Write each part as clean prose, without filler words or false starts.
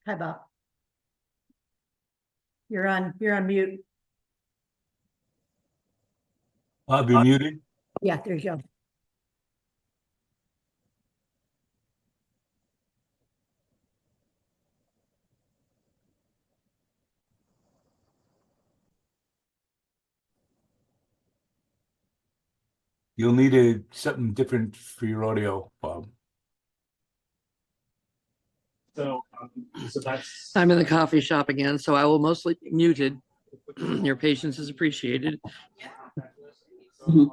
Hi, Bob. You're on mute. Bob, you're muted. Yeah, there you go. You'll need something different for your audio, Bob. So that's. I'm in the coffee shop again, so I will mostly be muted. Your patience is appreciated. Are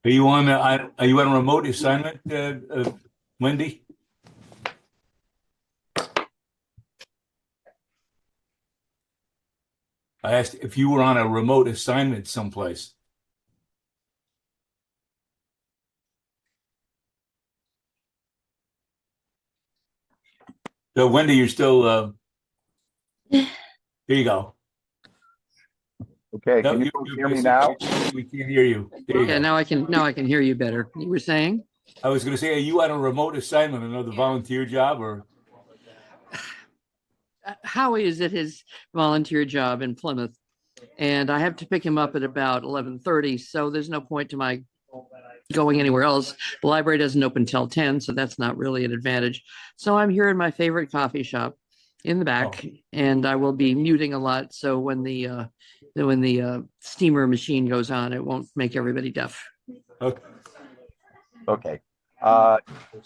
you on a remote assignment, Wendy? I asked if you were on a remote assignment someplace. So Wendy, you're still there you go. Okay, No, can you hear me now? We can't hear you. There you Yeah, go. now I can hear you better. You were saying? I was going to say, are you on a remote assignment, another volunteer job, or? Howie is at his volunteer job in Plymouth, and I have to pick him up at about 11:30. So there's no point to my going anywhere else. The library doesn't open till 10, so that's not really an advantage. So I'm here in my favorite coffee shop in the back, and I will be muting a lot. So when the steamer machine goes on, it won't make everybody deaf. Okay. Okay.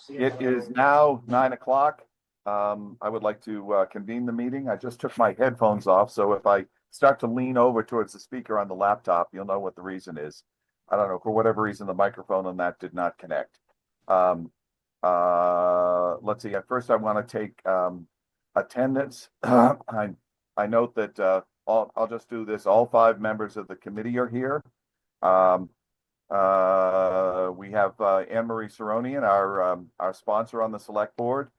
It is now 9 o'clock. I would like to convene the meeting. I just took my headphones off, so if I start to lean over towards the speaker on the laptop, you'll know what the reason is. I don't know, for whatever reason, the microphone on that did not connect. Let's see. At first, I want to take attendance. I note that I'll just do this. All 5 members of the committee are here. We have Anne Marie Saronian, our sponsor on the select board.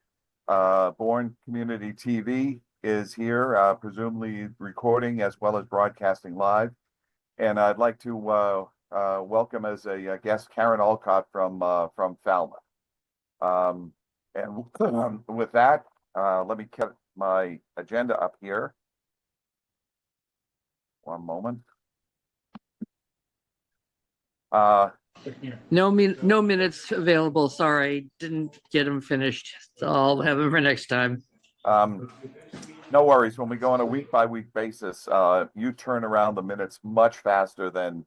Bourne Community TV is here, presumably recording as well as broadcasting live. And I'd like to welcome as a guest Karen Alcott from Falmouth. And with that, let me get my agenda up here. One moment. No minutes available. Sorry, didn't get them finished. So I'll have them for next time. No worries. When we go on a week-by-week basis, you turn around the minutes much faster than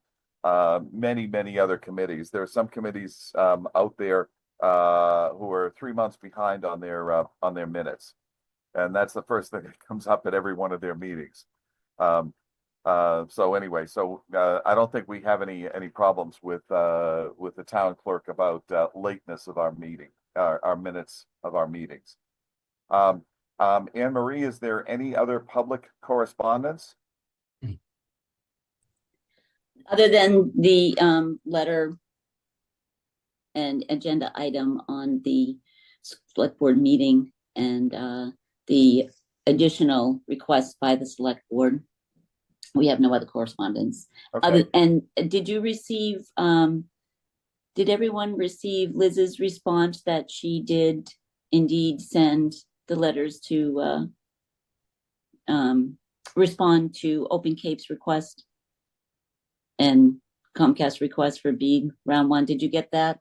many other committees. There are some committees out there who are 3 months behind on their minutes, and that's the first thing that comes up at every one of their meetings. So anyway, I don't think we have any problems with the town clerk about lateness of our meeting, our minutes of our meetings. Anne Marie, is there any other public correspondence? Other than the letter and agenda item on the select board meeting and the additional request by the select board, we have no other correspondence. Okay. And did you receive, did everyone receive Liz's response that she did indeed send the letters to respond to Open Cape's request and Comcast request for BEAD round 1? Did you get that?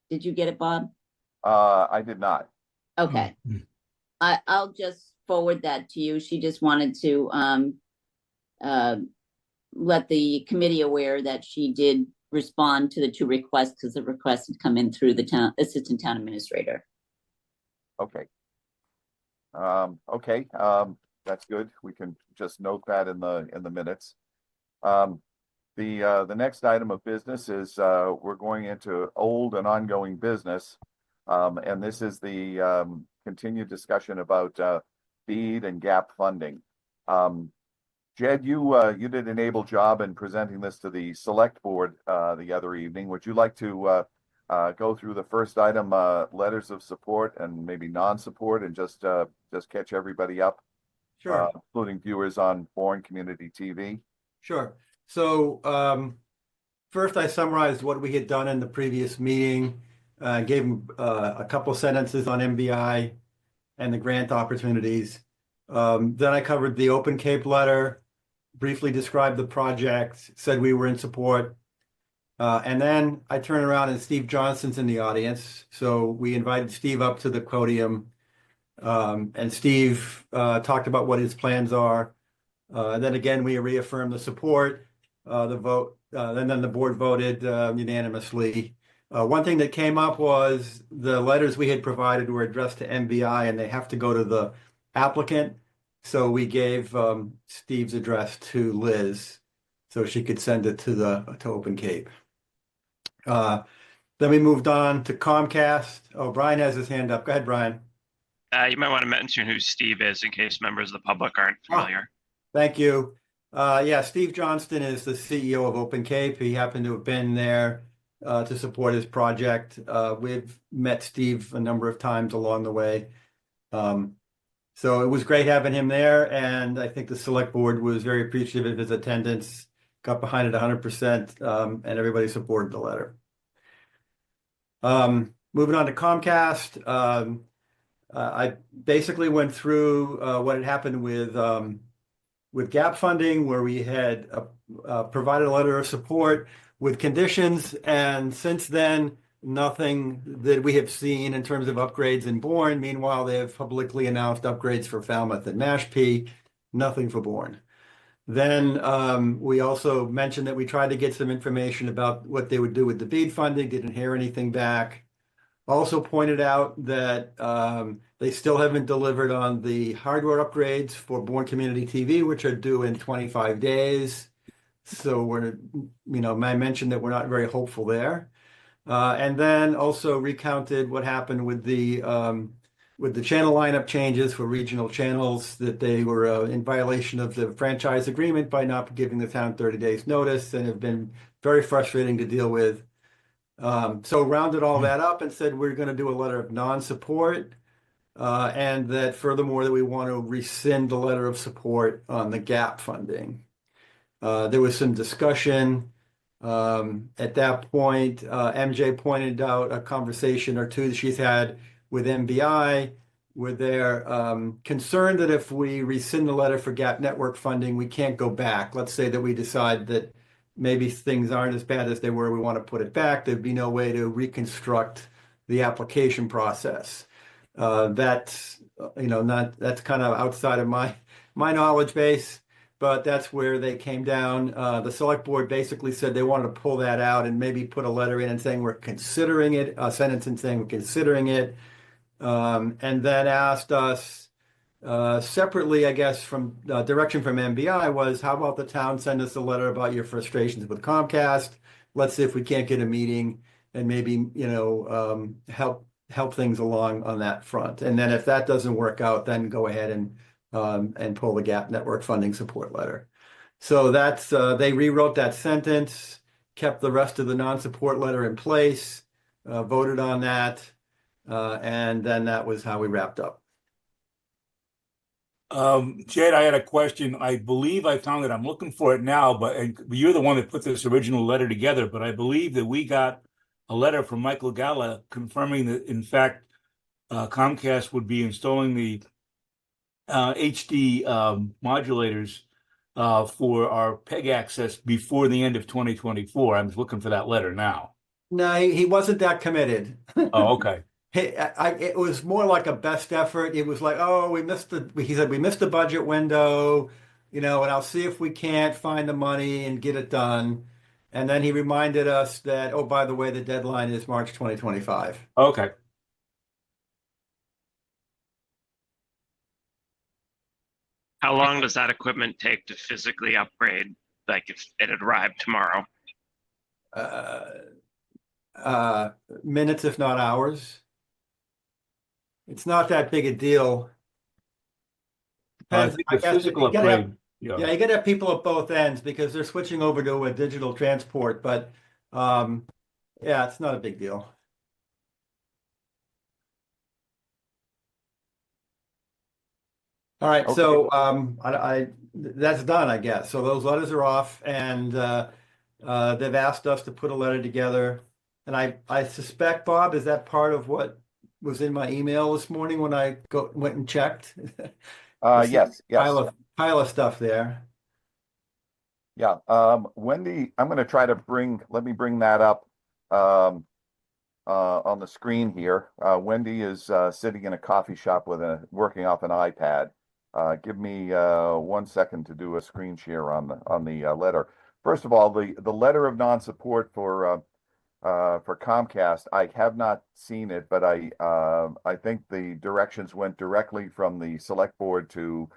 Did you get it, Bob? I did not. Okay. I'll just forward that to you. She just wanted to let the committee aware that she did respond to the 2 requests because the request had come in through the town assistant town administrator. Okay. Okay. That's good. We can just note that in the minutes. The next item of business is we're going into old and ongoing business, and this is the continued discussion about BEAD and gap funding. Jed, you did an able job in presenting this to the select board the other evening. Would you like to go through the first item, letters of support and maybe non-support, and just catch everybody up? Sure. Including viewers on Bourne Community TV. Sure. So first I summarized what we had done in the previous meeting. Gave him a couple sentences on MBI and the grant opportunities. Then I covered the Open Cape letter, briefly described the project, said we were in support. And then I turn around and Steve Johnston's in the audience. So we invited Steve up to the podium. And Steve talked about what his plans are. Then again, we reaffirmed the support, the vote, and then the board voted unanimously. One thing that came up was the letters we had provided were addressed to MBI and they have to go to the applicant. So we gave Steve's address to Liz so she could send it to Open Cape. Then we moved on to Comcast. Oh, Brian has his hand up. Go ahead, Brian. You might want to mention who Steve is in case members of the public aren't familiar. Thank you. Yeah, Steve Johnston is the CEO of Open Cape. He happened to have been there to support his project. We've met Steve a number of times along the way. So it was great having him there, and I think the select board was very appreciative of his attendance, got behind it 100%, and everybody supported the letter. Moving on to Comcast, I basically went through what had happened with gap funding, where we had provided a letter of support with conditions, and since then, nothing that we have seen in terms of upgrades in Bourne. Meanwhile, they have publicly announced upgrades for Falmouth and Mashpee, nothing for Bourne. Then we also mentioned that we tried to get some information about what they would do with the BEAD funding, didn't hear anything back. Also pointed out that they still haven't delivered on the hardware upgrades for Bourne Community TV, which are due in 25 days. So we're, I mentioned that we're not very hopeful there. And then also recounted what happened with the channel lineup changes for regional channels, that they were in violation of the franchise agreement by not giving the town 30 days notice, and have been very frustrating to deal with. So rounded all that up and said we're going to do a letter of non-support, and that furthermore that we want to rescind the letter of support on the gap funding. There was some discussion. At that point, MJ pointed out a conversation or two that she's had with MBI, where they're concerned that if we rescind the letter for gap network funding, we can't go back. Let's say that we decide that maybe things aren't as bad as they were, we want to put it back. There'd be no way to reconstruct the application process. That's that's kind of outside of my knowledge base, but that's where they came down. The select board basically said they wanted to pull that out and maybe put a letter in and saying we're considering it, a sentence in saying we're considering it, and then asked us separately, I guess, from direction from MBI was, how about the town send us a letter about your frustrations with Comcast? Let's see if we can't get a meeting and maybe, help things along on that front. And then if that doesn't work out, then go ahead and pull the gap network funding support letter. So that's, they rewrote that sentence, kept the rest of the non-support letter in place, voted on that, and then that was how we wrapped up. Jed, I had a question. I believe I found it. I'm looking for it now, and you're the one that put this original letter together, but I believe that we got a letter from Michael Gala confirming that, in fact, Comcast would be installing the HD modulators for our PEG access before the end of 2024. I'm looking for that letter now. No, he wasn't that committed. Oh, okay. It was more like a best effort. It was like, oh, he said we missed the budget window, and I'll see if we can't find the money and get it done. And then he reminded us that, oh, by the way, the deadline is March 2025. Okay. How long does that equipment take to physically upgrade? Like if it had arrived tomorrow? Minutes, if not hours. It's not that big a deal. I Depends, think I the guess physical you gotta have- upgrade. Yeah. Yeah, you got to have people at both ends because they're switching over to a digital transport. But yeah, it's not a big deal. All right, Okay. so that's done, I guess. So those letters are off, and they've asked us to put a letter together And I suspect, Bob, is that part of what was in my email this morning when I went and checked? Yes, yes. Pile of stuff there. Yeah, Wendy, I'm going to try to let me bring that up on the screen here. Wendy is sitting in a coffee shop working off an iPad. Give me 1 second to do a screen share on the letter. First of all, the letter of non-support for Comcast, I have not seen it, but I think the directions went directly from the select board to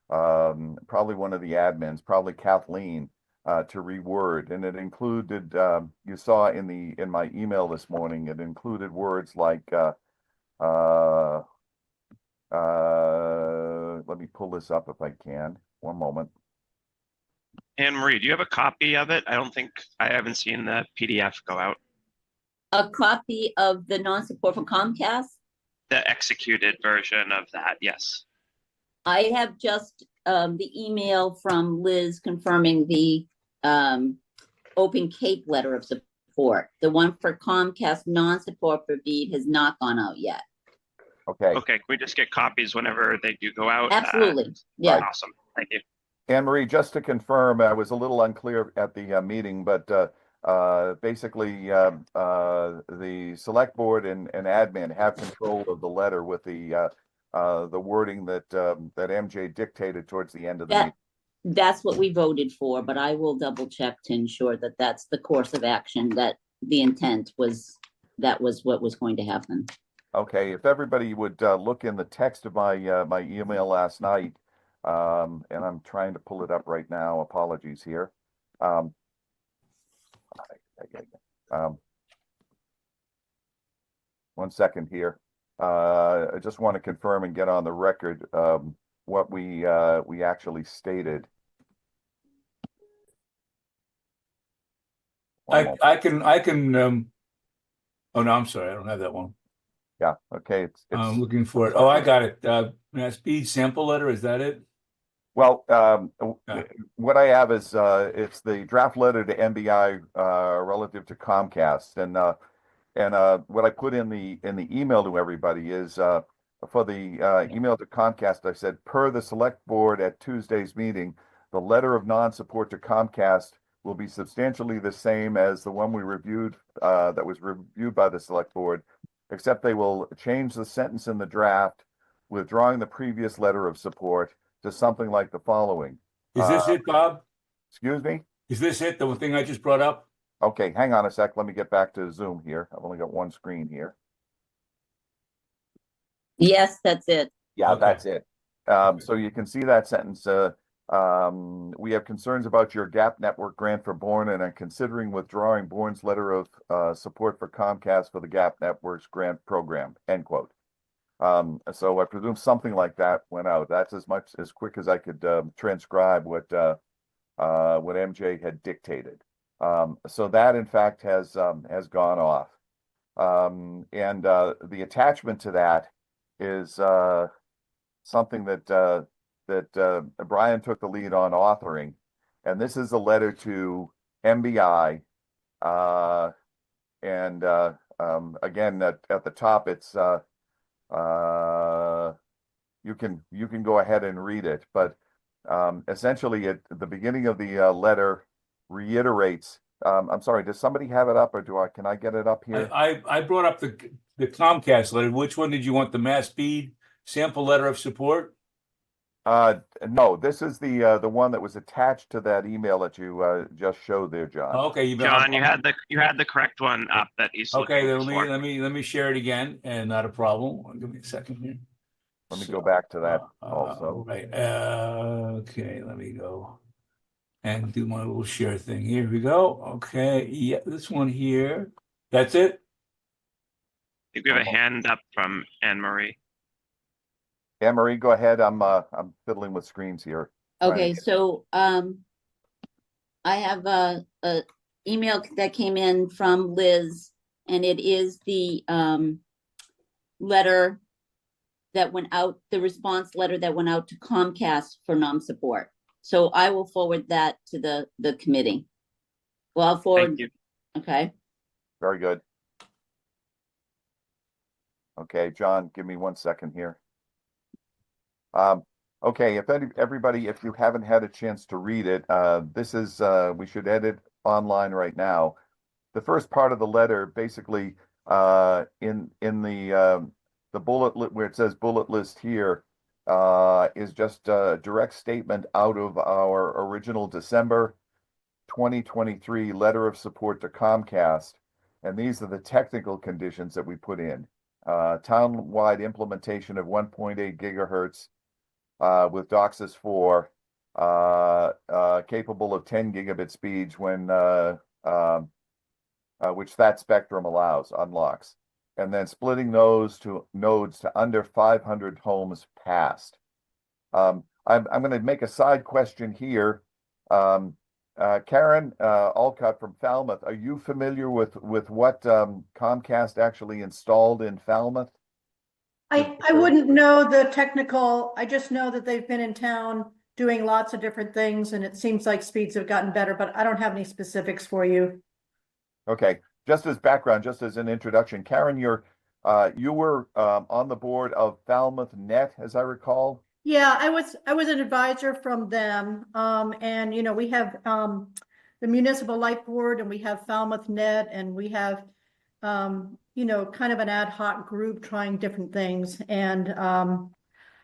probably one of the admins, probably Kathleen, to reword, and it included, you saw in my email this morning, it included words like let me pull this up if I can. One moment. Anne Marie, do you have a copy of it? I haven't seen the PDF go out. A copy of the non-support for Comcast? The executed version of that, yes. I have just the email from Liz confirming the Open Cape letter of support. The one for Comcast non-support for BEAD has not gone out yet. Okay. Okay, can we just get copies whenever they do go out? Absolutely. Yeah. Right. Awesome. Thank you. Anne Marie, just to confirm, I was a little unclear at the meeting, but basically the select board and admin have control of the letter with the wording that MJ dictated towards the end of the meeting. That's what we voted for, but I will double check to ensure that that's the course of action, that the intent was, that was what was going to happen. Okay, if everybody would look in the text of my my email last night, and I'm trying to pull it up right now. Apologies here. 1 second here. I just want to confirm and get on the record what we actually stated. I can oh no, I'm sorry, I don't have that one. Yeah, okay. It's I'm looking for it. Oh, I got it. Speed sample letter, is that it? well, Yeah. what I have is it's the draft letter to NBI relative to Comcast, and what I put in the email to everybody is for the email to Comcast, I said, per the select board at Tuesday's meeting, the letter of non-support to Comcast will be substantially the same as the one we reviewed that was reviewed by the select board, except they will change the sentence in the draft, withdrawing the previous letter of support to something like the following. Is this it, Bob? Excuse me? Is this it, the thing I just brought up? Okay, hang on a sec. Let me get back to Zoom here. I've only got one screen here. Yes, that's it. Yeah, Okay. that's it. So you can see that sentence. We have concerns about your GAP network grant for Bourne and are considering withdrawing Bourne's letter of support for Comcast for the GAP network's grant program, end quote. So I presume something like that went out. That's as quick as I could transcribe what MJ had dictated. So that in fact has gone off. And the attachment to that is something that Brian took the lead on authoring, and this is a letter to MBI. And again, at the top, it's you can go ahead and read it, but essentially at the beginning of the letter reiterates. I'm sorry, does somebody have it up, or can I get it up here? I brought up the Comcast letter. Which one did you want? The mass speed sample letter of support? No, this is the one that was attached to that email that you just showed there, John. Oh, okay, John, you had the correct one up that he's okay. looking for. Let me share it again, and not a problem. Give me a second here. Let me go back to that also. Right. Okay, let me go and do my little share thing. Here we go. Okay, yeah, this one here. That's it. I think we have a hand up from Anne Marie. Anne Marie, go ahead. I'm fiddling with screens here. Okay, so I have a email that came in from Liz, and it is the letter that went out, the response letter that went out to Comcast for non-support. So I will forward that to the committee. Well, I'll forward. Thank you. Okay. Very good. Okay, John, give me 1 second here. Okay, everybody, if you haven't had a chance to read it, this is, we should edit online right now. The first part of the letter, basically, in the bullet where it says bullet list here, is just a direct statement out of our original December 2023 letter of support to Comcast. And these are the technical conditions that we put in. Town-wide implementation of 1.8 gigahertz with DOCSIS 4, capable of 10 gigabit speeds when which that spectrum unlocks, and then splitting those to nodes to under 500 homes passed. I'm going to make a side question here. Karen Alcott from Falmouth, are you familiar with what Comcast actually installed in Falmouth? I wouldn't know the technical, I just know that they've been in town doing lots of different things, and it seems like speeds have gotten better, but I don't have any specifics for you. Okay, just as background, just as an introduction, Karen, you were on the board of Falmouth Net, as I recall. Yeah, I was an advisor from them. And you know, we have the Municipal Light Board, and we have Falmouth Net, and we have you know, kind of an ad hoc group trying different things. And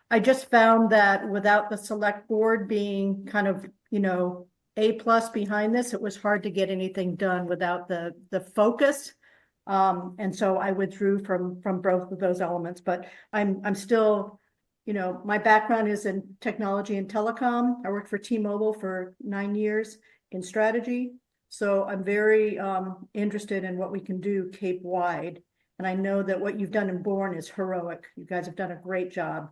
I just found that without the select board being kind of, you know, A+ behind this, it was hard to get anything done without the focus. And so I withdrew from both of those elements, but I'm still, you know, my background is in technology and telecom. I worked for T-Mobile for 9 years in strategy. So I'm very interested in what we can do Cape-wide. And I know that what you've done in Bourne is heroic. You guys have done a great job.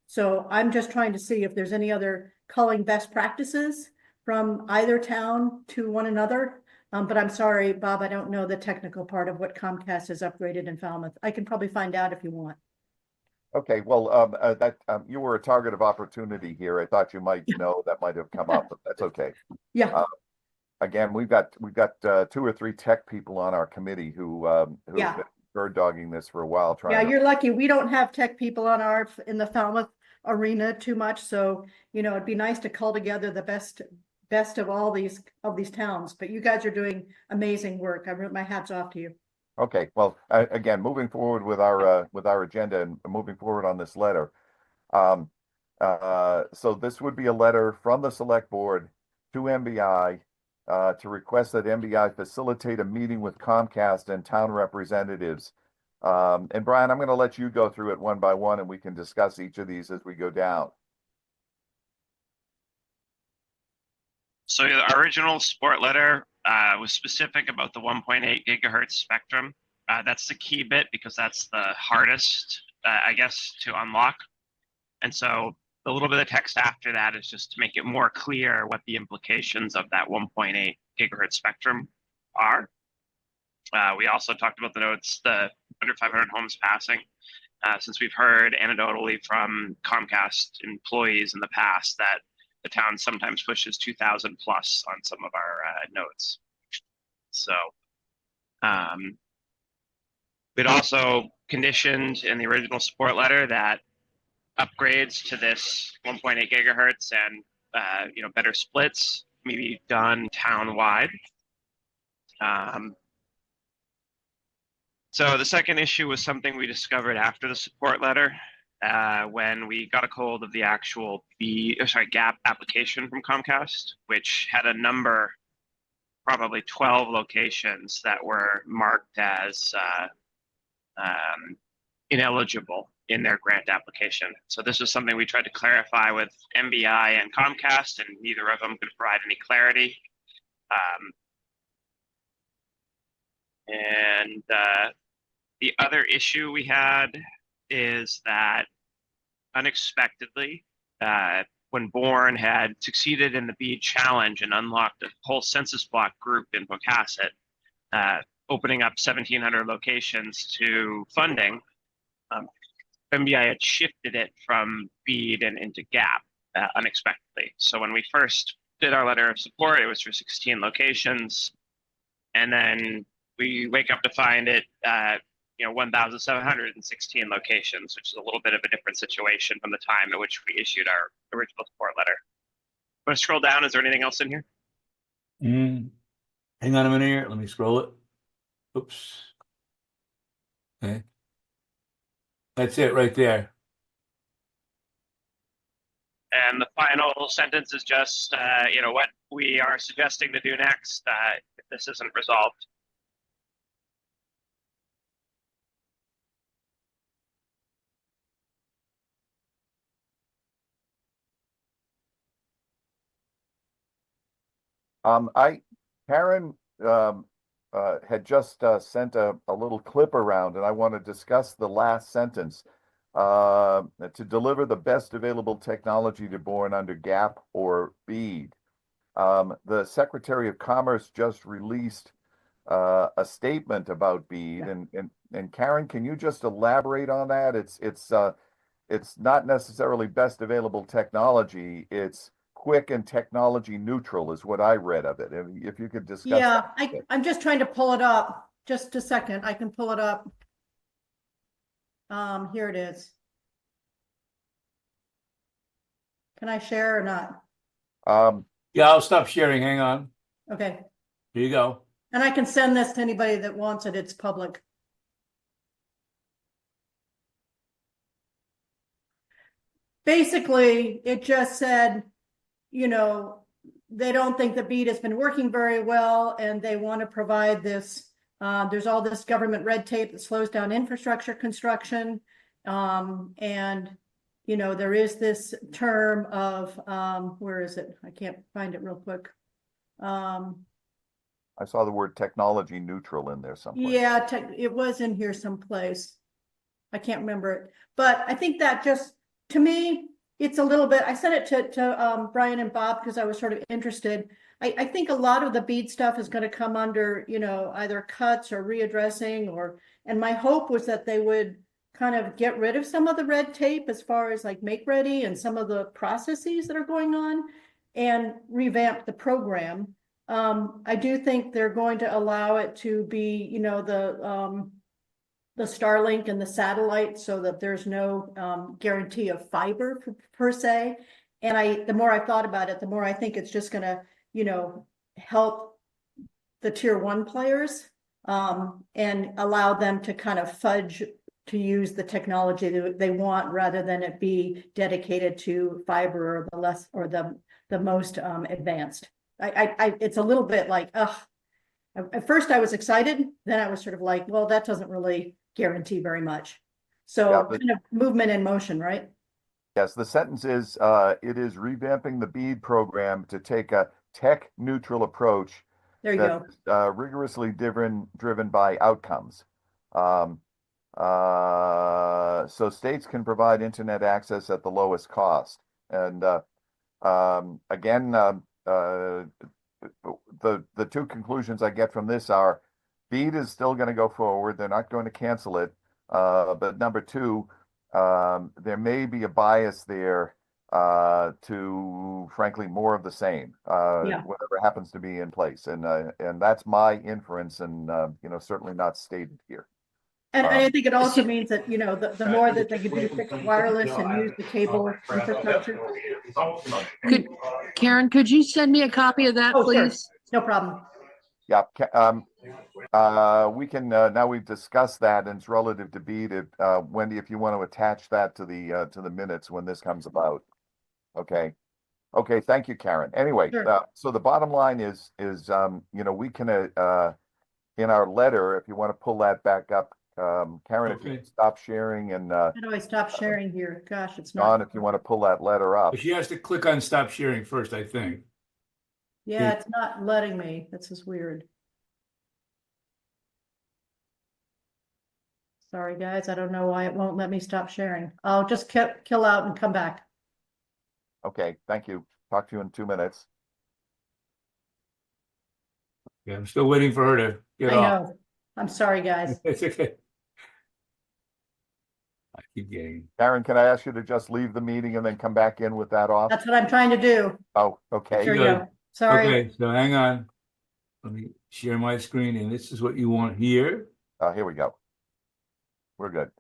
So I'm just trying to see if there's any other culling best practices from either town to one another. But I'm sorry, Bob, I don't know the technical part of what Comcast has upgraded in Falmouth. I can probably find out if you want. Okay, well, you were a target of opportunity here. I thought you might know that might have come up, but that's okay. Yeah. Again, we've got 2 or 3 tech people on our committee who've Yeah. been bird dogging this for a while. Yeah, you're lucky. We don't have tech people on in the Falmouth arena too much. So, you know, it'd be nice to cull together the best of all these towns. But you guys are doing amazing work. My hat's off to you. Okay, well, again, moving forward with our agenda and moving forward on this letter. So this would be a letter from the select board to MBI to request that MBI facilitate a meeting with Comcast and town representatives. And Brian, I'm going to let you go through it one by one, and we can discuss each of these as we go down. So the original support letter was specific about the 1.8 gigahertz spectrum. That's the key bit because that's the hardest, I guess, to unlock. And so a little bit of text after that is just to make it more clear what the implications of that 1.8 gigahertz spectrum are. We also talked about the nodes, the under 500 homes passing, since we've heard anecdotally from Comcast employees in the past that the town sometimes pushes 2,000 plus on some of our nodes. So we'd also conditioned in the original support letter that upgrades to this 1.8 gigahertz and you know, better splits may be done town-wide. So the second issue was something we discovered after the support letter when we got a hold of the actual GAP application from Comcast, which had a number, probably 12 locations that were marked as ineligible in their grant application. So this was something we tried to clarify with MBI and Comcast, and neither of them could provide any clarity. The other issue we had is that unexpectedly, when Bourne had succeeded in the BEAD challenge and unlocked a whole census block group in Pocasset, opening up 1,700 locations to funding, MBI had shifted it from BEAD and into GAP unexpectedly. So when we first did our letter of support, it was for 16 locations. And then we wake up to find it, 1,716 locations, which is a little bit of a different situation from the time at which we issued our original support letter. Want to scroll down? Is there anything else in here? Hang on a minute here. Let me scroll it. Oops. Okay. That's it right there. And the final sentence is just, what we are suggesting to do next if this isn't resolved. Karen had just sent a little clip around, and I want to discuss the last sentence. To deliver the best available technology to Bourne under GAP or BEAD. The Secretary of Commerce just released a statement about BEAD, and Karen, can you just elaborate on that? It's not necessarily best available technology. It's quick and technology neutral, is what I read of it. If you could discuss Yeah, that. I'm just trying to pull it up. Just a second. I can pull it up. Here it is. Can I share or not? Yeah, I'll stop sharing. Hang on. Okay. Here you go. And I can send this to anybody that wants it. It's public. Basically, it just said, they don't think the BEAD has been working very well, and they want to provide this. There's all this government red tape that slows down infrastructure construction. And, there is this term of, where is it? I can't find it real quick. I saw the word technology neutral in there someplace. Yeah, it was in here someplace. I can't remember it, but I think that just, to me, it's a little bit, I sent it to Brian and Bob because I was sort of interested. I think a lot of the BEAD stuff is going to come under, either cuts or readdressing, and my hope was that they would kind of get rid of some of the red tape as far as like make ready and some of the processes that are going on and revamp the program. I do think they're going to allow it to be, the Starlink and the satellite, so that there's no guarantee of fiber per se. And the more I thought about it, the more I think it's just going to, help the tier 1 players and allow them to kind of fudge to use the technology that they want, rather than it be dedicated to fiber or the most advanced. It's a little bit like, at first I was excited, then I was sort of like, well, that doesn't really guarantee very much. So Yeah, but- kind of movement in motion, right? Yes, the sentence is, it is revamping the BEAD program to take a tech neutral approach There you go. that's rigorously driven by outcomes. So states can provide internet access at the lowest cost. And again, the two conclusions I get from this are BEAD is still going to go forward. They're not going to cancel it. But number two, there may be a bias there to, frankly, more of the same, whatever happens to be in place. And that's my inference, and certainly not stated here. And I think it also means that, the more that they could do fixed wireless and use the cable infrastructure. Karen, could you send me a copy of that, Oh, sure. please? No problem. Yeah, we can, now we've discussed that, and it's relative to BEAD. Wendy, if you want to attach that to the minutes when this comes about. Okay. Okay, thank you, Karen. Anyway, Sure. so the bottom line is, we can, in our letter, if you want to pull that back up, Karen, if you Okay. can stop sharing, and How do I stop sharing here? Gosh, it's John, not. if you want to pull that letter up. But she has to click on stop sharing first, I think. Yeah, it's not letting me. This is weird. Sorry, guys. I don't know why it won't let me stop sharing. I'll just kill out and come back. Okay, thank you. Talk to you in 2 minutes. Yeah, I'm still waiting for her to get I off. know. I'm sorry, guys. It's okay. I keep getting. Karen, can I ask you to just leave the meeting and then come back in with that off? That's what I'm trying to do. Oh, okay. There you Good. go. Sorry. Okay, so hang on. Let me share my screen, and this is what you want here. Here we go. we're good.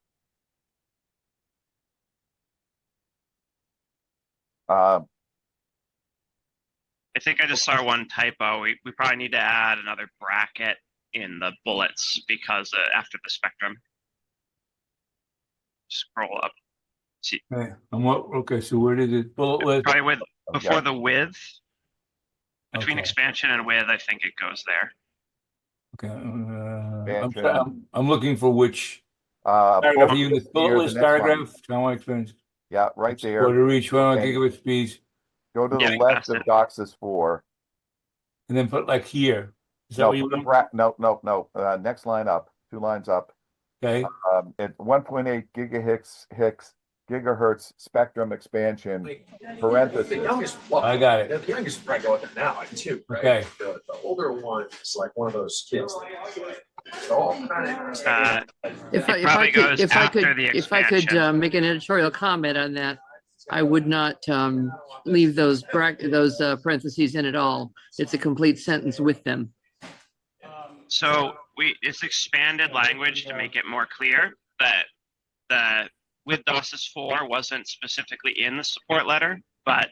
Uh, I think I just saw one typo. We probably need to add another bracket in the bullets because after the spectrum. Scroll up. See, Okay, okay, so where did it bullet list? probably with before yeah, the with. Between Okay. expansion and with, I think it goes there. Okay, Expansion. I'm looking for which paragraph are you in, the bullet here, the list next one. paragraph? Town expense. Yeah, right there. Quarter reach, well, Okay. gigabit speeds, Go to Yeah, the you left passed of it. DOCSIS 4. and then put like here. Is that No, what you put a want? no. Next line up, 2 lines up. Okay, At 1.8 gigahertz spectrum expansion, parentheses. I got it. The youngest is probably going there now, too, right? Okay. The older one is like one of those kids. They're all kind of. If I, It if I probably could, goes if I after could, the if I could expansion. make an editorial comment on that, I would not leave those parentheses in at all. It's a complete sentence with them. So it's expanded language to make it more clear that the with DOCSIS 4 wasn't specifically in the support letter, but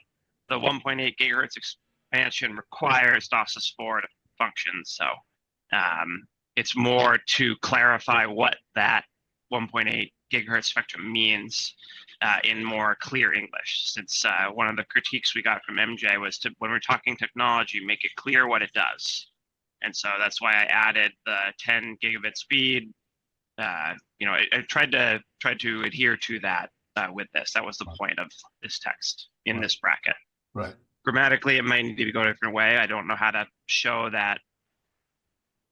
the 1.8 gigahertz expansion requires DOCSIS 4 to function. So it's more to clarify what that 1.8 gigahertz spectrum means in more clear English. Since one of the critiques we got from MJ was to, when we're talking technology, make it clear what it does. And so that's why I added the 10 gigabit speed. I tried to adhere to that with this. That was the point of this text in this bracket. right. Grammatically, it might need to go a different way. I don't know how to show that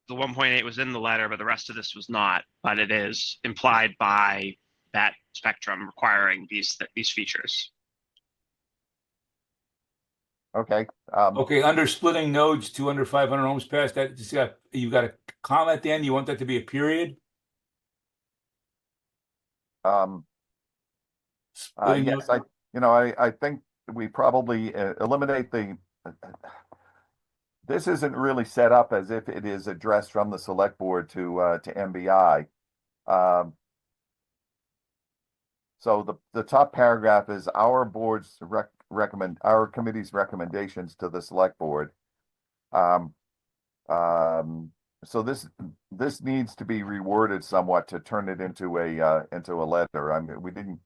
the 1.8 was in the letter, but the rest of this was not. But it is implied by that spectrum requiring these features. Okay. Okay, under splitting nodes to under 500 ohms past that, you got a comma at the end. You want that to be a period? Splitting Yes, nodes? I think we probably eliminate the. This isn't really set up as if it is addressed from the select board to MBI. So the top paragraph is our board's our committee's recommendations to the select board. So this needs to be reworded somewhat to turn it into a letter. I mean, we didn't.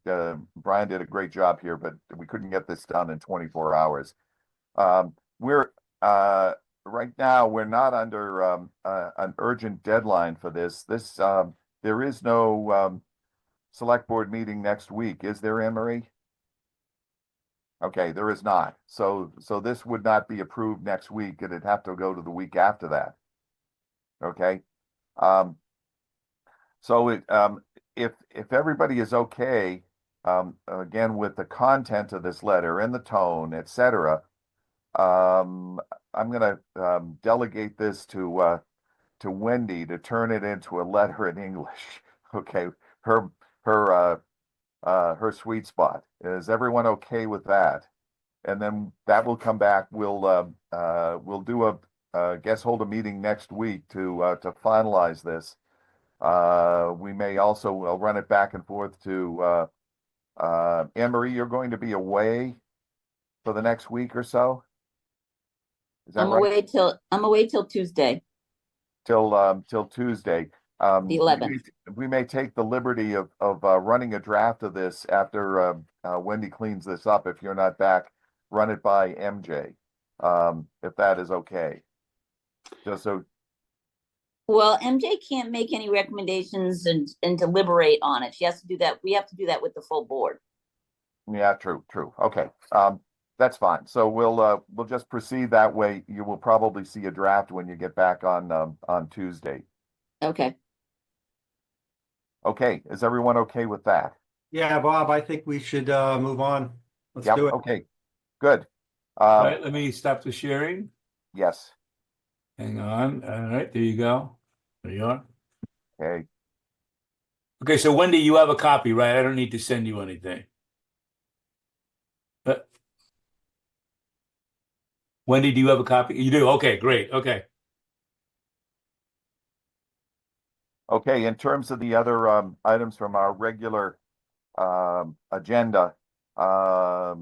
Brian did a great job here, but we couldn't get this done in 24 hours. We're right now we're not under an urgent deadline for this. There is no select board meeting next week, is there, Anne Marie? Okay, there is not. So this would not be approved next week. It'd have to go to the week after that. Okay. So if everybody is okay, again with the content of this letter and the tone, etc., I'm going to delegate this to Wendy to turn it into a letter in English. Okay, her sweet spot. Is everyone okay with that? And then that will come back. We'll do hold a meeting next week to finalize this. We may also we'll run it back and forth to Anne Marie. You're going to be away for the next week or so. Is that I'm right? away till Tuesday, Till Tuesday. the 11th. We may take the liberty of running a draft of this after Wendy cleans this up. If you're not back, run it by MJ, if that is okay. Just so. Well, MJ can't make any recommendations and deliberate on it. She has to do that. We have to do that with the full board. Yeah, true. Okay. That's fine. So we'll just proceed that way. You will probably see a draft when you get back on Tuesday. Okay. Okay. Is everyone okay with that? Yeah, Bob, I think we should move on. Let's Yep. do it. Okay. Good. All right, let me stop the sharing. Yes. Hang on. All right, there you go. There you are. Okay. Okay, so Wendy, you have a copy, right? I don't need to send you anything. But Wendy, do you have a copy? You do? Okay, great. Okay. Okay, in terms of the other items from our regular agenda, I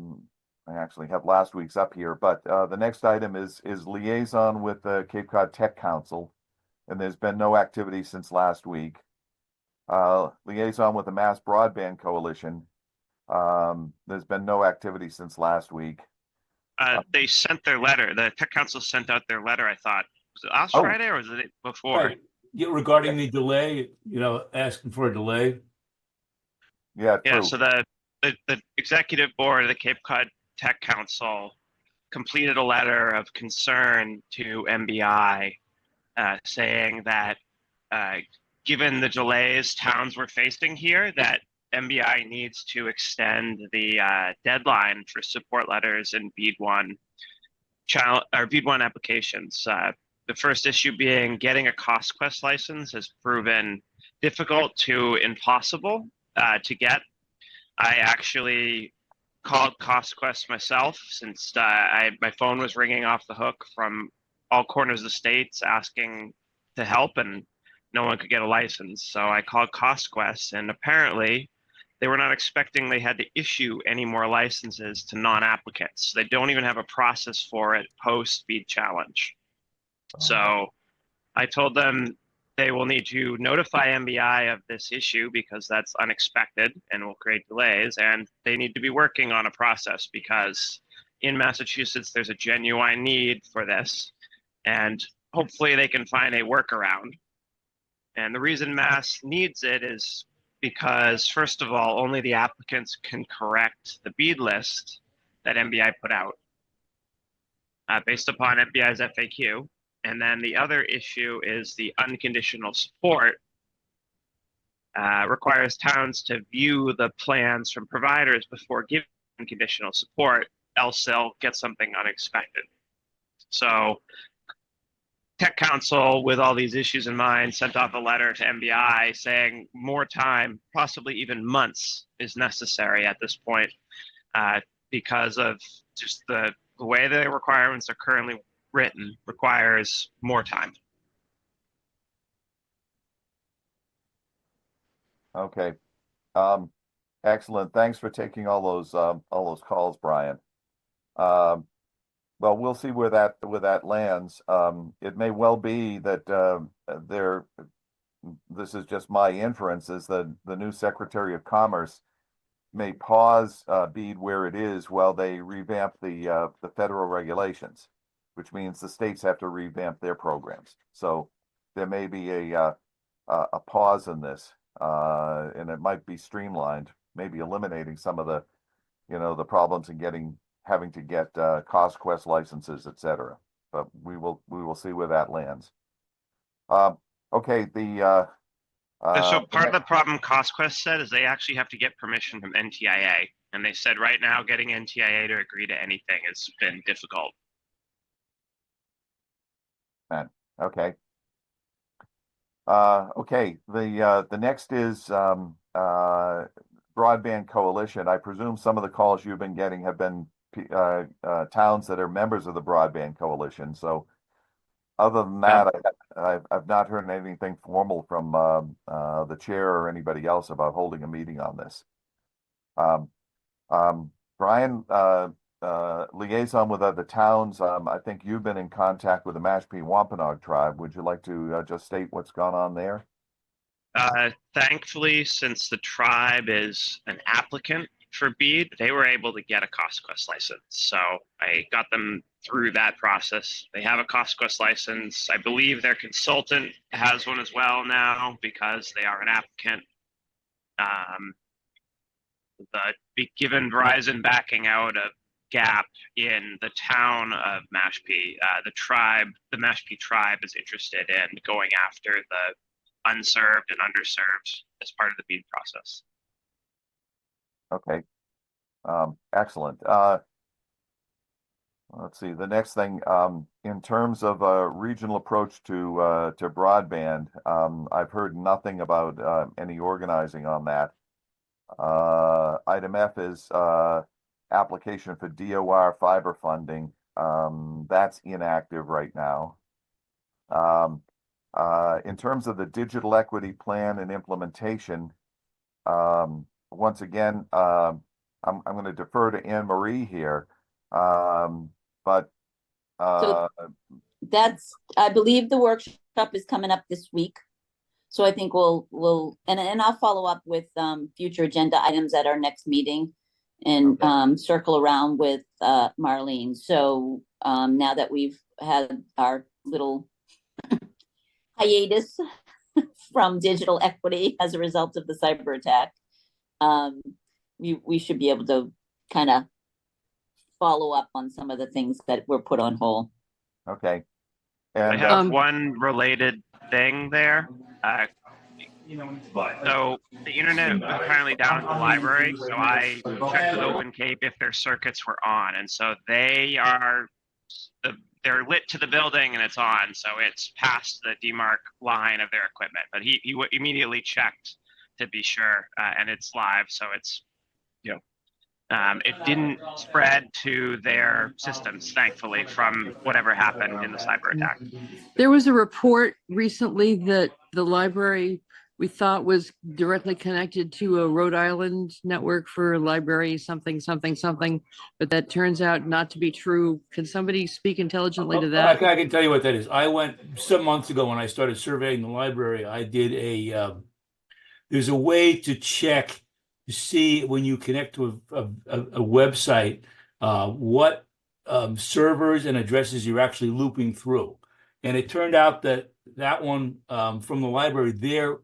actually have last week's up here, but the next item is liaison with the Cape Cod Tech Council, and there's been no activity since last week. Liaison with the Mass Broadband Coalition. There's been no activity since last week. They sent their letter. The Tech Council sent out their letter, I thought. Was it last Oh. Friday or was it before? Right. Yeah, regarding the delay, asking for a delay. Yeah, Yeah, true. so the executive board of the Cape Cod Tech Council completed a letter of concern to MBI, saying that given the delays towns were facing here, that MBI needs to extend the deadline for support letters in BEAD 1 BEAD 1 applications. The first issue being getting a CostQuest license has proven difficult to impossible to get. I actually called CostQuest myself since my phone was ringing off the hook from all corners of the states asking to help, and no one could get a license. So I called CostQuest, and apparently they were not expecting they had to issue any more licenses to non-applicants. They don't even have a process for it post BEAD challenge. So I told them they will need to notify MBI of this issue because that's unexpected and will create delays, and they need to be working on a process because in Massachusetts there's a genuine need for this, and hopefully they can find a workaround. And the reason Mass needs it is because, first of all, only the applicants can correct the BEAD list that MBI put out based upon MBI's FAQ. And then the other issue is the unconditional support requires towns to view the plans from providers before giving unconditional support, else they'll get something unexpected. So Tech Council, with all these issues in mind, sent off a letter to MBI saying more time, possibly even months, is necessary at this point because of just the way the requirements are currently written requires more time. Okay. Excellent. Thanks for taking all those calls, Brian. Well, we'll see where that lands. It may well be that this is just my inference, is that the new Secretary of Commerce may pause BEAD where it is while they revamp the federal regulations, which means the states have to revamp their programs. So there may be a pause in this, and it might be streamlined, maybe eliminating some of the problems in having to get CostQuest licenses, etc. But we will see where that lands. Okay, So part of the problem CostQuest said is they actually have to get permission from NTIA, and they said right now getting NTIA to agree to anything has been difficult. Okay. Okay. The next is Broadband Coalition. I presume some of the calls you've been getting have been towns that are members of the Broadband Coalition. So other than that, I've not heard anything formal from the chair or anybody else about holding a meeting on this. Brian, liaison with other towns. I think you've been in contact with the Mashpee Wampanoag tribe. Would you like to just state what's gone on there? Thankfully, since the tribe is an applicant for BEAD, they were able to get a CostQuest license. So I got them through that process. They have a CostQuest license. I believe their consultant has one as well now because they are an applicant. Given Verizon backing out of gap in the town of Mashpee, the Mashpee tribe is interested in going after the unserved and underserved as part of the BEAD process. Okay. Excellent. Let's see. The next thing, in terms of a regional approach to broadband, I've heard nothing about any organizing on that. Item F is application for DOR fiber funding. That's inactive right now. In terms of the digital equity plan and implementation, once again, I'm going to defer to Anne Marie here. But That's, I believe the workshop is coming up this week. So I think and I'll follow up with future agenda items at our next meeting and circle around with Marlene. So now that we've had our little hiatus from digital equity as a result of the cyber attack, we should be able to kind of follow up on some of the things that were put on hold. okay. I And have one related thing there. So the internet was apparently down at the library, so I checked with Open Cape if their circuits were on, and so they're lit to the building and it's on, so it's past the demarc line of their equipment. But he immediately checked to be sure, and it's live, so it's it didn't spread to their systems, thankfully, from whatever happened in the cyber attack. There was a report recently that the library we thought was directly connected to a Rhode Island network for library something, but that turns out not to be true. Can somebody speak intelligently to that? I can tell you what that is. I went some months ago when I started surveying the library. I did there's a way to check to see when you connect to a website what servers and addresses you're actually looping through. And it turned out that one from the library, their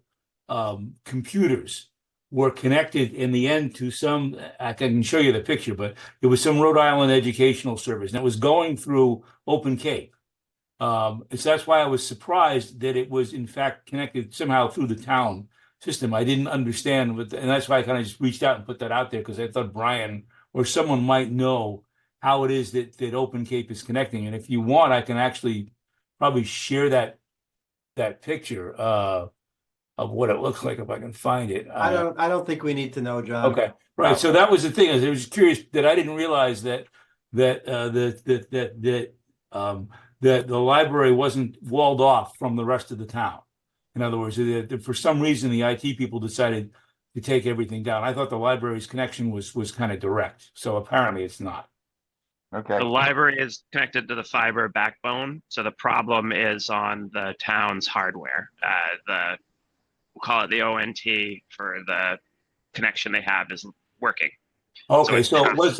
computers were connected in the end to some, I can show you the picture, but it was some Rhode Island educational service, and it was going through Open Cape. So that's why I was surprised that it was in fact connected somehow through the town system. I didn't understand, and that's why I kind of just reached out and put that out there, because I thought Brian or someone might know how it is that Open Cape is connecting. And if you want, I can actually probably share that picture of what it looks like if I can find it. I don't think we need to know, John. Okay, right. So that was the thing. I was curious that I didn't realize that the library wasn't walled off from the rest of the town. In other words, for some reason, the IT people decided to take everything down. I thought the library's connection was kind of direct. So apparently it's not. okay. The library is connected to the fiber backbone, so the problem is on the town's hardware. We'll call it the ONT for the connection they have is working. Okay, So it's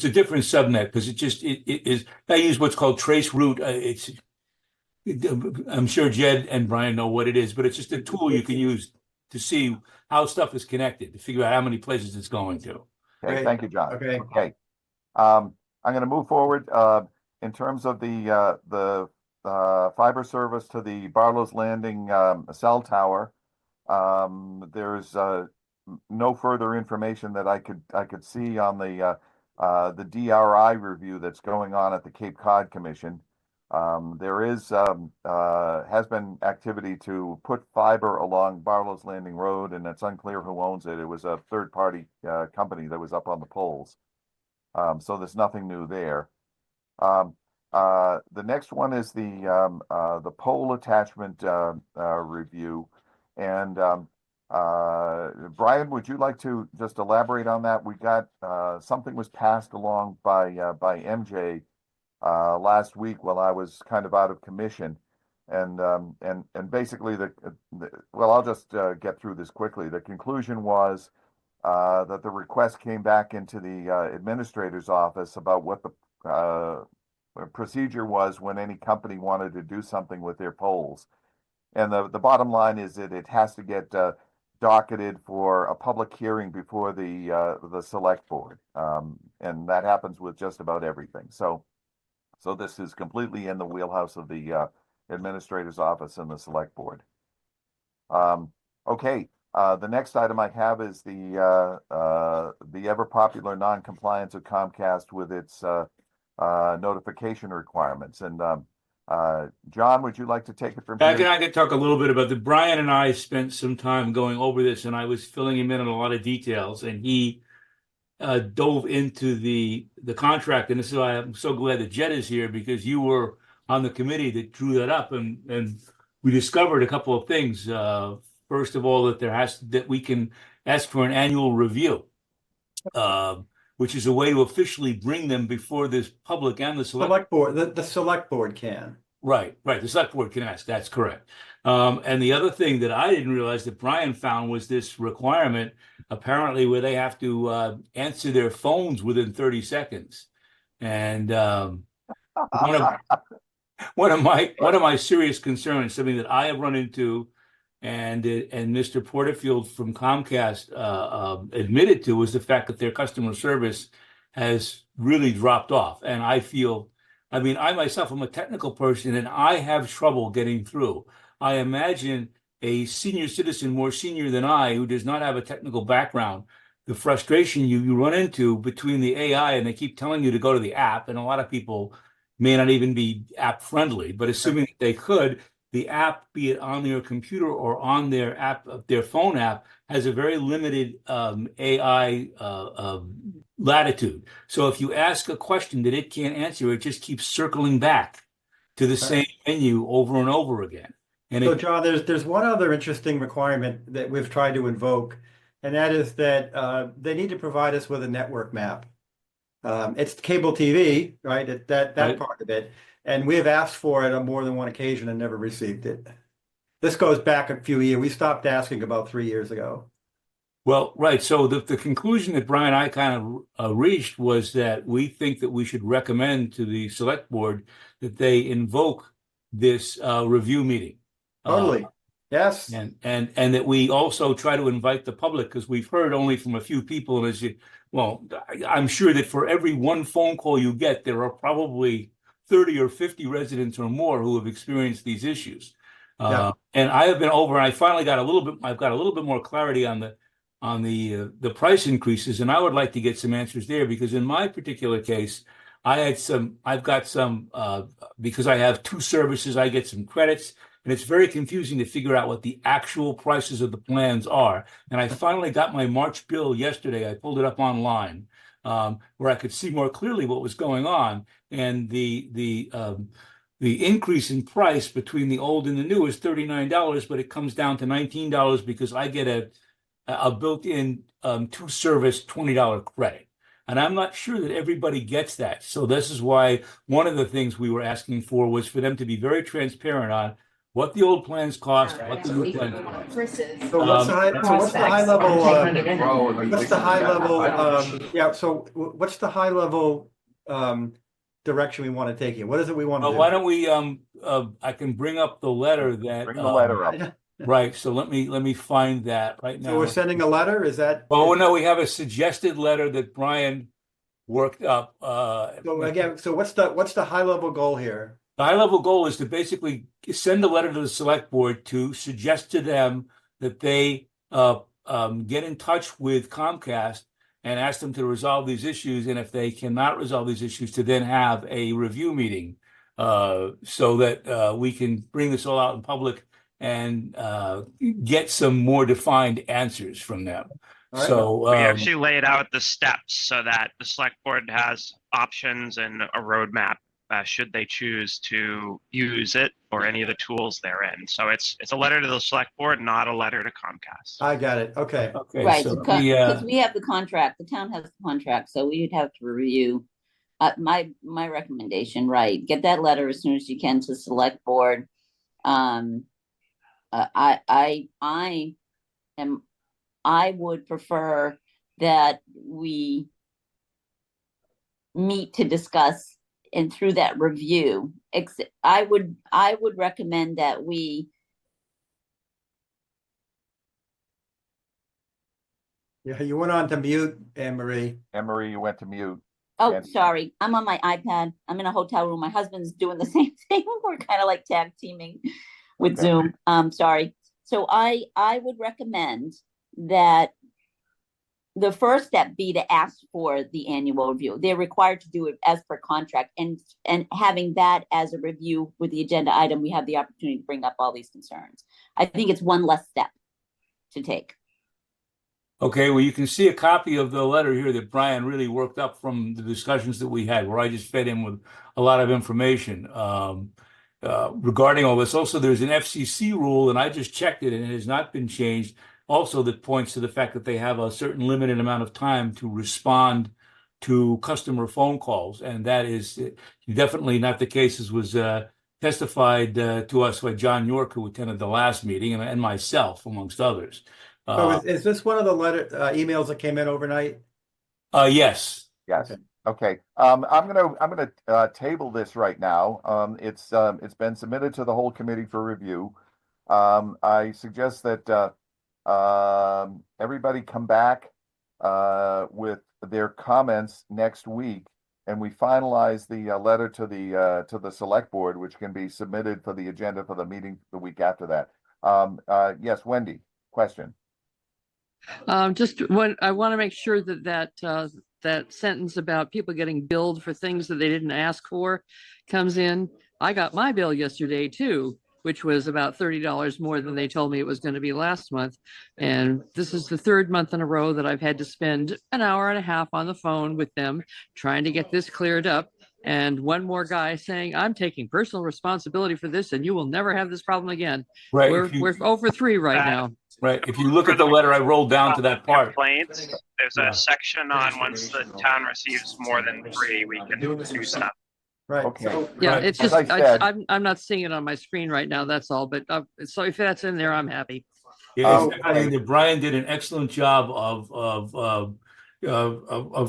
a different subnet, because it is. I use what's called trace route. I'm sure Jed and Brian know what it is, but it's just a tool you can use to see how stuff is connected, to figure out how many places it's going to. Okay, Great. thank you, John. Okay. I'm going to move forward in terms of the fiber service to the Barlow's Landing cell tower. There's no further information that I could see on the DRI review that's going on at the Cape Cod Commission. There has been activity to put fiber along Barlow's Landing Road, and it's unclear who owns it. It was a third-party company that was up on the poles. So there's nothing new there. The next one is the pole attachment review. And Brian, would you like to just elaborate on that? We got something was passed along by MJ last week while I was kind of out of commission. And basically well, I'll just get through this quickly. The conclusion was that the request came back into the administrator's office about what the procedure was when any company wanted to do something with their poles. And the bottom line is that it has to get docketed for a public hearing before the select board. And that happens with just about everything. So this is completely in the wheelhouse of the administrator's office and the select board. Okay. The next item I have is the ever popular non-compliance of Comcast with its notification requirements. And John, would you like to take it from here? I can talk a little bit about Brian and I spent some time going over this, and I was filling him in on a lot of details, and he dove into the contract. And this is why I'm so glad that Jed is here, because you were on the committee that drew that up, and we discovered a couple of things. First of all, that we can ask for an annual review, which is a way to officially bring them before this public and the Select board, the select board can. Right. The select board can ask. That's correct. And the other thing that I didn't realize that Brian found was this requirement, apparently, where they have to answer their phones within 30 seconds. And one of my serious concerns, something that I have run into, and Mr. Porterfield from Comcast admitted to, was the fact that their customer service has really dropped off. And I mean, I myself am a technical person, and I have trouble getting through. I imagine a senior citizen, more senior than I, who does not have a technical background, the frustration you run into between the AI, and they keep telling you to go to the app, and a lot of people may not even be app friendly, but assuming that they could, the app, be it on their computer or on their app, their phone app, has a very limited AI latitude. So if you ask a question that it can't answer, it just keeps circling back to the same menu over and over again. And So, John, there's one other interesting requirement that we've tried to invoke, and that is that they need to provide us with a network map. It's cable TV, right? That Right. part of it. And we have asked for it on more than one occasion and never received it. This goes back a few years. We stopped asking about 3 years ago. Well, right. So the conclusion that Brian and I kind of reached was that we think that we should recommend to the select board that they invoke this review meeting. Totally. Yes. And that we also try to invite the public, because we've heard only from a few people. And I'm sure that for every one phone call you get, there are probably 30 or 50 residents or more who have experienced these issues. Yeah. And I have been over, and I finally got I've got a little bit more clarity on the price increases, and I would like to get some answers there, because in my particular case, I've got some because I have two services, I get some credits, and it's very confusing to figure out what the actual prices of the plans are. And I finally got my March bill yesterday. I pulled it up online, where I could see more clearly what was going on. And the increase in price between the old and the new is $39, but it comes down to $19 because I get a built-in two service $20 credit. And I'm not sure that everybody gets that. So this is why one of the things we were asking for was for them to be very transparent on what the old plans cost, what the new plans cost. So what's the high level? What's the high level? Yeah. So what's the high level direction we want to take here? What is it we want to do? Why don't we? I can bring up the letter that. Bring the letter up. Right. So let me find that right now. So we're sending a letter. Is that? Oh no, we have a suggested letter that Brian worked up. So again, so what's the high level goal here? The high level goal is to basically send a letter to the select board to suggest to them that they get in touch with Comcast and ask them to resolve these issues. And if they cannot resolve these issues, to then have a review meeting so that we can bring this all out in public and get some more defined answers from them. All right. So We actually laid out the steps so that the select board has options and a roadmap should they choose to use it or any of the tools therein. So it's a letter to the select board, not a letter to Comcast. I got it. Okay. okay, Right, so because we have the contract, the town has the contract, so we'd have to review. My recommendation, right, get that letter as soon as you can to select board. I would prefer that we meet to discuss and through that review, I would recommend that we. Yeah, you went on to mute, Anne Marie. Anne Marie, you went to mute. Oh, And- sorry. I'm on my iPad. I'm in a hotel room. My husband's doing the same thing. We're kind of like tag teaming with Okay. Zoom. Sorry. So I would recommend that the first step be to ask for the annual review. They're required to do it as per contract, and having that as a review with the agenda item, we have the opportunity to bring up all these concerns. I think it's one less step to take. Okay, well, you can see a copy of the letter here that Brian really worked up from the discussions that we had, where I just fed him with a lot of information regarding all this. Also, there's an FCC rule, and I just checked it, and it has not been changed. Also, that points to the fact that they have a certain limited amount of time to respond to customer phone calls, and that is definitely not the case, as was testified to us by John York, who attended the last meeting, and myself, amongst others. So is this one of the emails that came in overnight? Yes. Yes. Okay. I'm gonna table this right now. It's been submitted to the whole committee for review. I suggest that everybody come back with their comments next week, and we finalize the letter to the select board, which can be submitted for the agenda for the meeting the week after that. Yes, Wendy, question. Just when I want to make sure that sentence about people getting billed for things that they didn't ask for comes in. I got my bill yesterday too, which was about $30 more than they told me it was going to be last month. And this is the third month in a row that I've had to spend an hour and a half on the phone with them trying to get this cleared up. And one more guy saying, I'm taking personal responsibility for this and you will never have this problem again. Right. We're over 3 right now. Right. If you look at the letter, I rolled down to that part. Complaints. There's Yeah. a section on once the town receives more than 3, we can do stuff. Right. Okay. So, Yeah, Right. it's As just, I said- I'm not seeing it on my screen right now, that's all, but so if that's in there, I'm happy. Yeah, exactly. And Brian did an excellent job of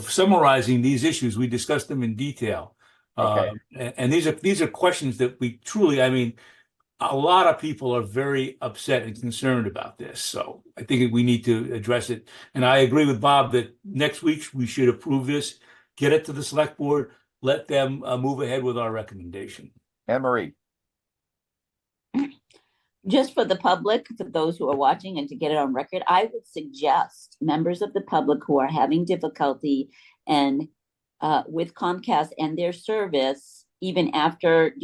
summarizing these issues. We discussed them in detail. Okay. And these are questions that we truly, I mean, a lot of people are very upset and concerned about this. So I think we need to address it. And I agree with Bob that next week we should approve this, get it to the select board, let them move ahead with our recommendation. Anne Marie. Just for the public, for those who are watching and to get it on record, I would suggest members of the public who are having difficulty and with Comcast and their service, even after,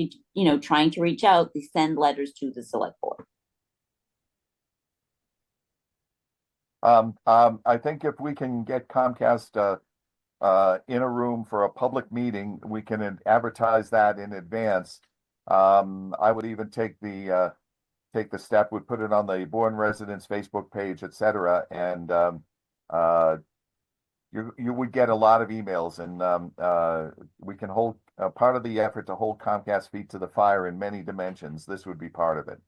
trying to reach out, they send letters to the select board. I think if we can get Comcast in a room for a public meeting, we can advertise that in advance. I would even take the step, would put it on the Bourne residents Facebook page, etc. And you would get a lot of emails, and we can hold part of the effort to hold Comcast feet to the fire in many dimensions. This would be part of it.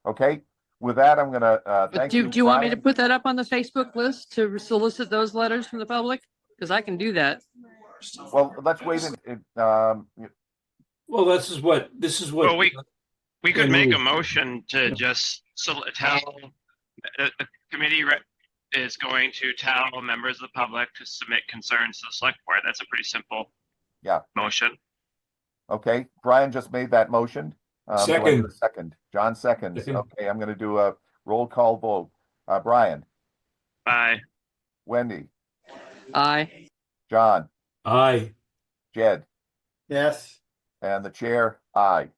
Okay. With that, I'm gonna thank you. Do you want me to put that up on the Facebook list to solicit those letters from the public? Because I can do that. Well, let's wait. Well, this is what. Well, we could Yeah, make Louis. a motion to just tell the committee is going to tell members of the public to submit concerns to the select board. That's a pretty simple motion. Okay, Brian just made that motion. Do I hear Second. a second. John seconds. Second. Okay, I'm going to do a roll call vote. Brian, Bye. Wendy, Aye. John, Aye. Jed, yes. and the chair, aye.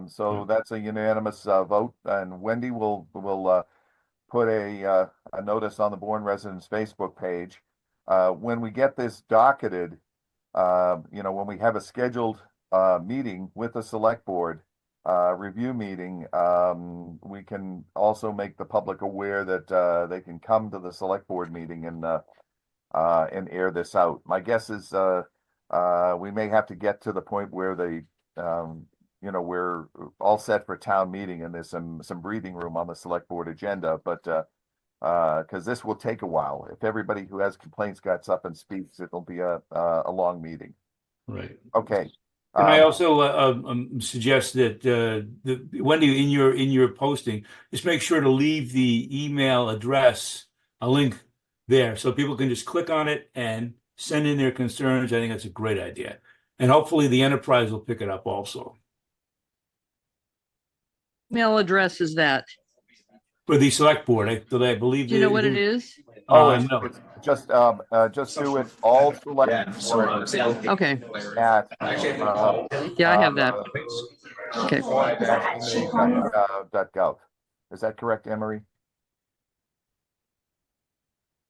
So that's a unanimous vote, and Wendy will put a notice on the Bourne residents Facebook page. When we get this docketed, when we have a scheduled meeting with the select board, review meeting, we can also make the public aware that they can come to the select board meeting and air this out. My guess is we may have to get to the point where we're all set for town meeting and there's some breathing room on the select board agenda, but because this will take a while. If everybody who has complaints gets up and speaks, it'll be a long meeting. Right. Okay. Can I also suggest that Wendy, in your posting, just make sure to leave the email address, a link there, so people can just click on it and send in their concerns. I think that's a great idea, and hopefully the enterprise will pick it up also. Email address is that? For the select board, I believe. Do you know what it is? No. It's just do it all select board Okay. at Yeah, I have that. Okay. .gov. Is that correct, Emery?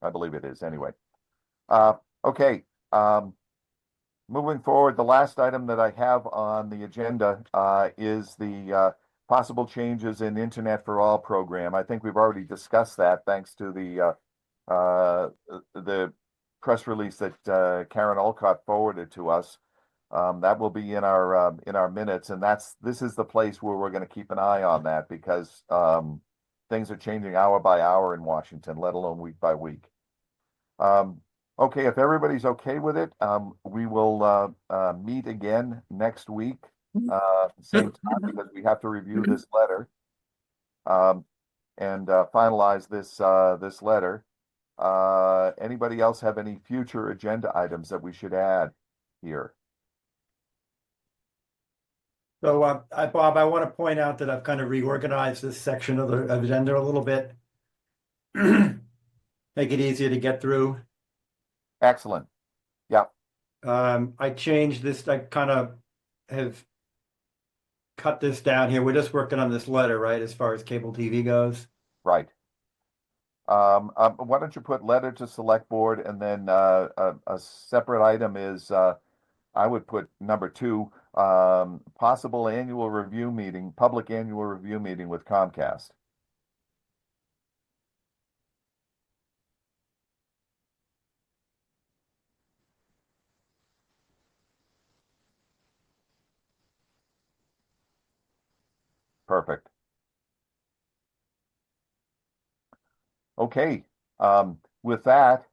I believe it is anyway. Okay, moving forward, the last item that I have on the agenda is the possible changes in Internet for All program. I think we've already discussed that thanks to the press release that Karen Olcott forwarded to us. That will be in our minutes, and this is the place where we're going to keep an eye on that because things are changing hour by hour in Washington, let alone week by week. Okay, if everybody's okay with it, we will meet again next week, same time, because we have to review this letter and finalize this letter. Anybody else have any future agenda items that we should add here? So, Bob, I want to point out that I've kind of reorganized this section of the agenda a little bit. Make it easier to get through. Excellent. Yeah. I changed this, I kind of have cut this down here. We're just working on this letter, right, as far as cable TV goes. Right. Why don't you put letter to select board, and then a separate item is I would put number 2, possible annual review meeting, public annual review meeting with Comcast. Perfect. Okay, with that,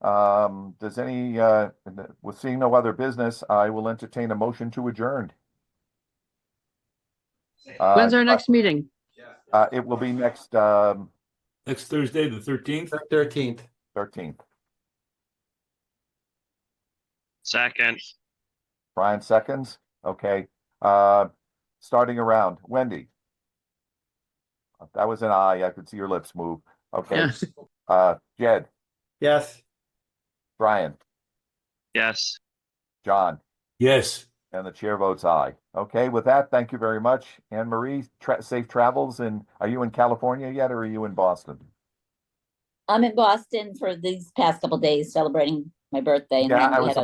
does with seeing no other business, I will entertain a motion to adjourn. When's our next meeting? It will be next Next Thursday, the 13th. 13th. 13th. Second. Brian seconds. Okay. Starting around. Wendy. That was an aye. I could see your lips move. Okay. Yeah. Jed. Yes. Brian. Yes. John. Yes. And the chair votes aye. Okay, with that, thank you very much. Anne Marie, safe travels. And are you in California yet, or are you in Boston? I'm in Boston for these past couple days celebrating my birthday, and Yeah, then I we was had a